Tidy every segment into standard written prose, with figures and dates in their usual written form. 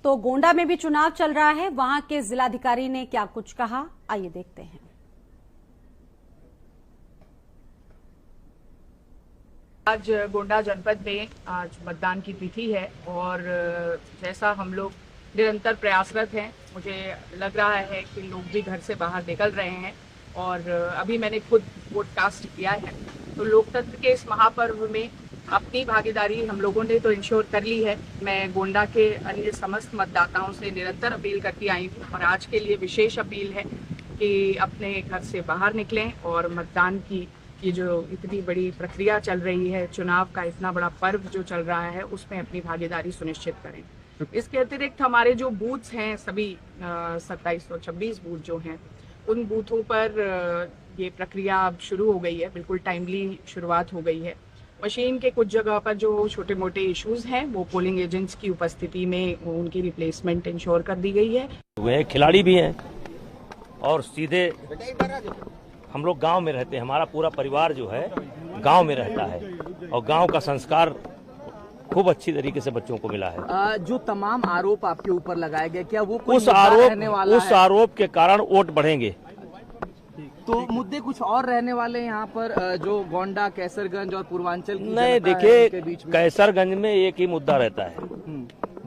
तो गोंडा में भी चुनाव चल रहा है, वहां के जिलाधिकारी ने क्या कुछ कहा, आइए देखते हैं। आज गोंडा जनपद में आज मतदान की तिथि है और जैसा हम लोग निरंतर प्रयासरत हैं, मुझे लग रहा है कि लोग भी घर से बाहर निकल रहे हैं और अभी मैंने खुद वोट कास्ट किया है। तो लोकतंत्र के इस महापर्व में अपनी भागीदारी हम लोगों ने तो इंश्योर कर ली है। मैं गोंडा के अन्य समस्त मतदाताओं से निरंतर अपील करती आई हूँ और आज के लिए विशेष अपील है कि अपने घर से बाहर निकलें और मतदान की ये जो इतनी बड़ी प्रक्रिया चल रही है, चुनाव का इतना बड़ा पर्व जो चल रहा है, उसमें अपनी भागीदारी सुनिश्चित करें। इसके अतिरिक्त हमारे जो बूथ्स हैं, सभी 2726 बूथ जो हैं, उन बूथों पर ये प्रक्रिया अब शुरू हो गई है, बिल्कुल टाइमली शुरुआत हो गई है। मशीन के कुछ जगह पर जो छोटे मोटे इश्यूज हैं, वो पोलिंग एजेंट्स की उपस्थिति में उनकी रिप्लेसमेंट इंश्योर कर दी गई है। वे खिलाड़ी भी हैं और सीधे हम लोग गांव में रहते हैं, हमारा पूरा परिवार जो है गांव में रहता है और गांव का संस्कार खूब अच्छी तरीके से बच्चों को मिला है। जो तमाम आरोप आपके ऊपर लगाए गए, क्या वो उस आरोप के कारण वोट बढ़ेंगे? तो मुद्दे कुछ और रहने वाले यहाँ पर, जो गोंडा, कैसरगंज और पूर्वांचल की नहीं, देखिए कैसरगंज में एक ही मुद्दा रहता है,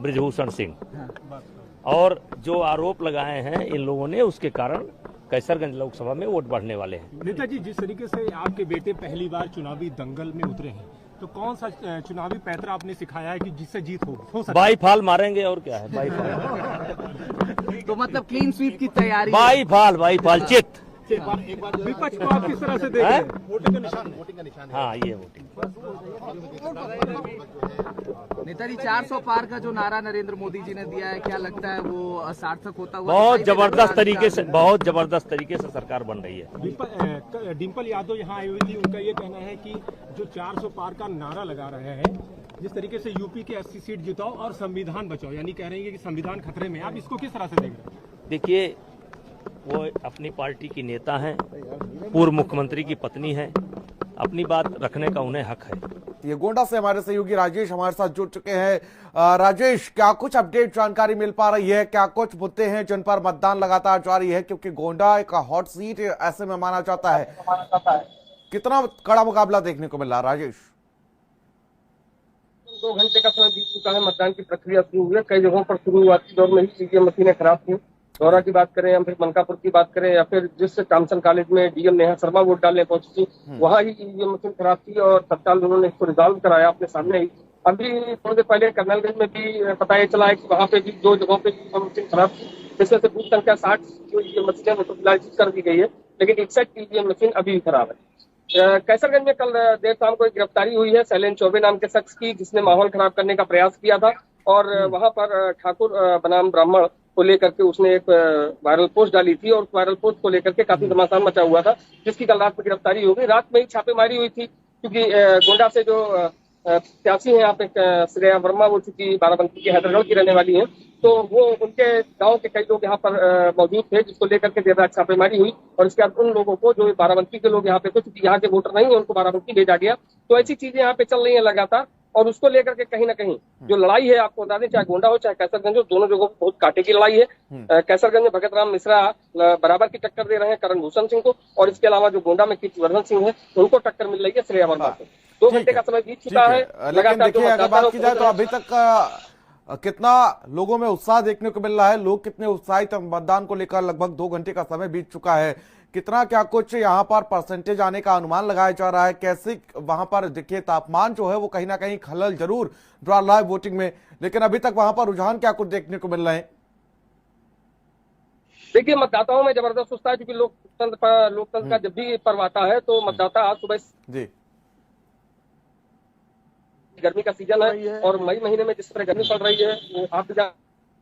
बृजभूषण सिंह, और जो आरोप लगाए हैं इन लोगों ने, उसके कारण कैसरगंज लोकसभा में वोट बढ़ने वाले हैं। नेताजी, जिस तरीके से आपके बेटे पहली बार चुनावी दंगल में उतरे हैं, तो कौन सा चुनावी पैतरा आपने सिखाया है कि जिससे जीत हो सकती है? बाई फाल मारेंगे और क्या है, बाई फाल। तो मतलब क्लीन स्वीप की तैयारी? बाई फाल चित। एक बार विपक्ष को आप किस तरह से देख रहे हैं? वोटिंग का निशान। हाँ, ये वोटिंग। नेताजी, 400 पार का जो नारा नरेंद्र मोदी जी ने दिया है, क्या लगता है वो सार्थक होता हुआ? बहुत जबरदस्त तरीके से सरकार बन रही है। डिम्पल यादव यहाँ आई हुई थी, उनका ये कहना है कि जो 400 पार का नारा लगा रहे हैं, जिस तरीके से यूपी के 80 सीट जिताओ और संविधान बचाओ, यानी कह रहे हैं कि संविधान खतरे में। आप इसको किस तरह से देख रहे हैं? देखिए, वो अपनी पार्टी की नेता हैं, पूर्व मुख्यमंत्री की पत्नी है, अपनी बात रखने का उन्हें हक है। ये गोंडा से हमारे सहयोगी राजेश हमारे साथ जुड़ चुके हैं। राजेश, क्या कुछ अपडेट जानकारी मिल पा रही है? क्या कुछ मुद्दे हैं जिन पर मतदान लगातार जारी है, क्योंकि गोंडा एक हॉट सीट ऐसे में माना जाता है? कितना कड़ा मुकाबला देखने को मिल रहा है राजेश? 2 घंटे का समय बीत चुका है, मतदान की प्रक्रिया शुरू हुई है। कई जगहों पर शुरुआती दौर में ही ईवीएम मशीनें खराब थी। दौरा की बात करें या फिर मनकापुर की बात करें या फिर जिस टॉमसन कॉलेज में डीएम नेहा शर्मा वोट डालने पहुंची थी, वहां ही ईवीएम मशीन खराब थी और तत्काल उन्होंने इसको रिजॉल्व कराया अपने सामने ही। अभी थोड़ी देर पहले कर्नलगंज में भी पता ये चला है कि वहां पे भी 2 जगहों पे ईवीएम मशीन खराब थी, जिसमें से बूथ संख्या 60 जो ईवीएम मशीन है वो तो फिलहाल ठीक कर दी गई है, लेकिन 61 ईवीएम मशीन अभी भी खराब है। कैसरगंज में कल देर शाम को एक गिरफ्तारी हुई है शैलेन चौबे नाम के शख्स की, जिसने माहौल खराब करने का प्रयास किया था और वहां पर ठाकुर बनाम ब्राह्मण को लेकर के उसने एक वायरल पोस्ट डाली थी और उस वायरल पोस्ट को लेकर के काफी घमासान मचा हुआ था, जिसकी कल रात में गिरफ्तारी हो गई। रात में ही छापेमारी हुई थी, क्योंकि गोंडा से जो प्रत्याशी है यहाँ पे श्रेया वर्मा, वो चूंकि बाराबंकी के हैदरगढ़ की रहने वाली है, तो वो उनके गांव के कई लोग यहाँ पर मौजूद थे, जिसको लेकर के देर रात छापेमारी हुई और इसके बाद उन लोगों को, जो बाराबंकी के लोग यहाँ पे थे, चूंकि यहाँ के वोटर नहीं है, उनको बाराबंकी भेजा गया। तो ऐसी चीजें यहाँ पे चल रही है लगातार और उसको लेकर के कहीं ना कहीं जो लड़ाई है, आपको बता दें, चाहे गोंडा हो चाहे कैसरगंज हो, दोनों जगहों पर बहुत कांटे की लड़ाई है। कैसरगंज में भगत राम मिश्रा बराबर की टक्कर दे रहे हैं करण भूषण सिंह को, और इसके अलावा जो गोंडा में कीर्तिवर्धन सिंह है, उनको टक्कर मिल रही है श्रेया वर्मा को। 2 घंटे का समय बीत चुका है। लेकिन देखिए, अगर बात की जाए तो अभी तक कितना लोगों में उत्साह देखने को मिल रहा है? लोग कितने उत्साहित मतदान को लेकर? लगभग 2 घंटे का समय बीत चुका है। कितना क्या कुछ यहाँ पर परसेंटेज आने का अनुमान लगाया जा रहा है? कैसे वहां पर देखिए, तापमान जो है वो कहीं ना कहीं खलल जरूर डाल रहा है वोटिंग में, लेकिन अभी तक वहां पर रुझान क्या कुछ देखने को मिल रहे हैं? देखिए, मतदाताओं में जबरदस्त उत्साह है, क्योंकि लोकतंत्र का जब भी पर्व आता है तो मतदाता आज सुबह जी, गर्मी का सीजन है और मई महीने में जिस तरह गर्मी पड़ रही है, वो आप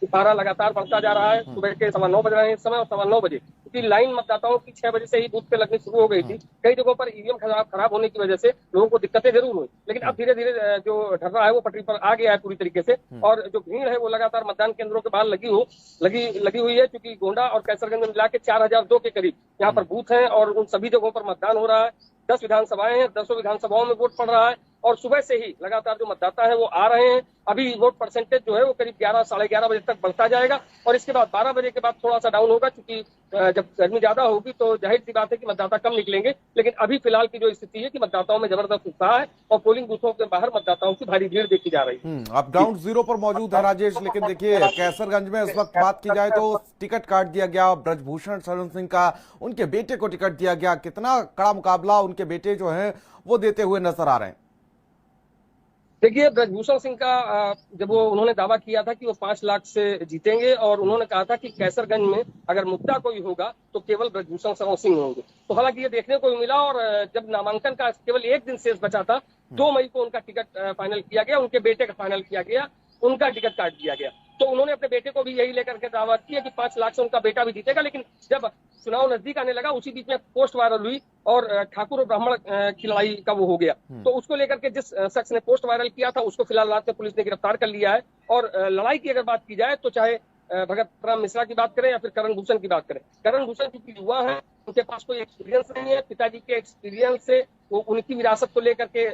पारा लगातार बढ़ता जा रहा है। सुबह के 9:15 बज रहे हैं इस समय, और 9:15 बजे, क्योंकि लाइन मतदाताओं की 6 बजे से ही बूथ पे लगनी शुरू हो गई थी। कई जगहों पर ईवीएम खराब होने की वजह से लोगों को दिक्कतें जरूर हुई, लेकिन अब धीरे धीरे जो ढर्रा है वो पटरी पर आ गया है पूरी तरीके से, और जो भीड़ है वो लगातार मतदान केंद्रों के बाहर लगी हुई है, क्योंकि गोंडा और कैसरगंज में मिला के 4002 के करीब यहाँ पर बूथ है और उन सभी जगहों पर मतदान हो रहा है। 10 विधानसभाएं हैं, 10 विधानसभाओं में वोट पड़ रहा है और सुबह से ही लगातार जो मतदाता है वो आ रहे हैं। अभी वोट परसेंटेज जो है वो करीब 11 साढ़े 11 बजे तक बढ़ता जाएगा और इसके बाद 12 बजे के बाद थोड़ा सा डाउन होगा, क्योंकि जब गर्मी ज्यादा होगी तो जाहिर सी बात है कि मतदाता कम निकलेंगे। लेकिन अभी फिलहाल की जो स्थिति है कि मतदाताओं में जबरदस्त उत्साह है और पोलिंग बूथों के बाहर मतदाताओं की भारी भीड़ देखी जा रही है। अब ग्राउंड जीरो पर मौजूद है राजेश, लेकिन देखिए कैसरगंज में इस वक्त बात की जाए तो टिकट काट दिया गया ब्रजभूषण शरण सिंह का, उनके बेटे को टिकट दिया गया। कितना कड़ा मुकाबला उनके बेटे जो है वो देते हुए नजर आ रहे हैं। देखिए, ब्रजभूषण सिंह का जब वो उन्होंने दावा किया था कि वो 5 लाख से जीतेंगे और उन्होंने कहा था कि कैसरगंज में अगर मुद्दा कोई होगा तो केवल ब्रजभूषण शरण सिंह होंगे। तो हालांकि ये देखने को मिला और जब नामांकन का केवल 1 दिन शेष बचा था, 2 मई को उनका टिकट फाइनल किया गया, उनके बेटे का फाइनल किया गया, उनका टिकट काट दिया गया। तो उन्होंने अपने बेटे को भी यही लेकर के दावा किया कि 5 लाख से उनका बेटा भी जीतेगा। लेकिन जब चुनाव नजदीक आने लगा उसी बीच में पोस्ट वायरल हुई और ठाकुर और ब्राह्मण की लड़ाई का वो हो गया। तो उसको लेकर के जिस शख्स ने पोस्ट वायरल किया था उसको फिलहाल रात में पुलिस ने गिरफ्तार कर लिया है। और लड़ाई की अगर बात की जाए तो चाहे भगत राम मिश्रा की बात करें या फिर करण भूषण की बात करें, करण भूषण क्योंकि युवा है, उनके पास कोई एक्सपीरियंस नहीं है, पिताजी के एक्सपीरियंस से वो उनकी विरासत को लेकर के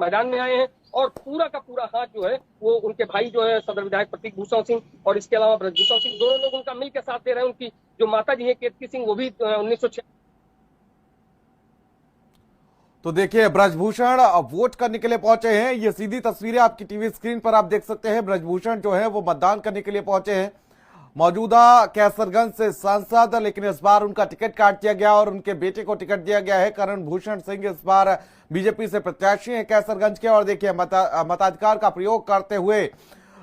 मैदान में आए हैं और पूरा का पूरा हाथ जो है वो उनके भाई जो है सदर विधायक प्रतीक भूषण सिंह और इसके अलावा ब्रजभूषण सिंह, दोनों लोग उनका मिल के साथ दे रहे हैं। उनकी जो माता जी है केतकी सिंह, वो भी 1906। तो देखिए ब्रजभूषण वोट करने के लिए पहुंचे हैं, ये सीधी तस्वीरें आपकी टीवी स्क्रीन पर आप देख सकते हैं। ब्रजभूषण जो है वो मतदान करने के लिए पहुंचे हैं, मौजूदा कैसरगंज से सांसद, लेकिन इस बार उनका टिकट काट दिया गया और उनके बेटे को टिकट दिया गया है। करण भूषण सिंह इस बार बीजेपी से प्रत्याशी हैं कैसरगंज के और देखिए मताधिकार का प्रयोग करते हुए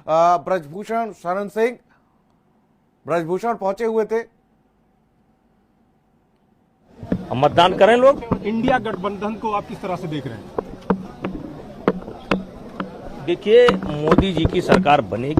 ब्रजभूषण शरण सिंह ब्रजभूषण पहुंचे हुए थे। हम मतदान करें लोग। इंडिया गठबंधन को आप किस तरह से देख रहे हैं? देखिए, मोदी जी की सरकार बनेगी।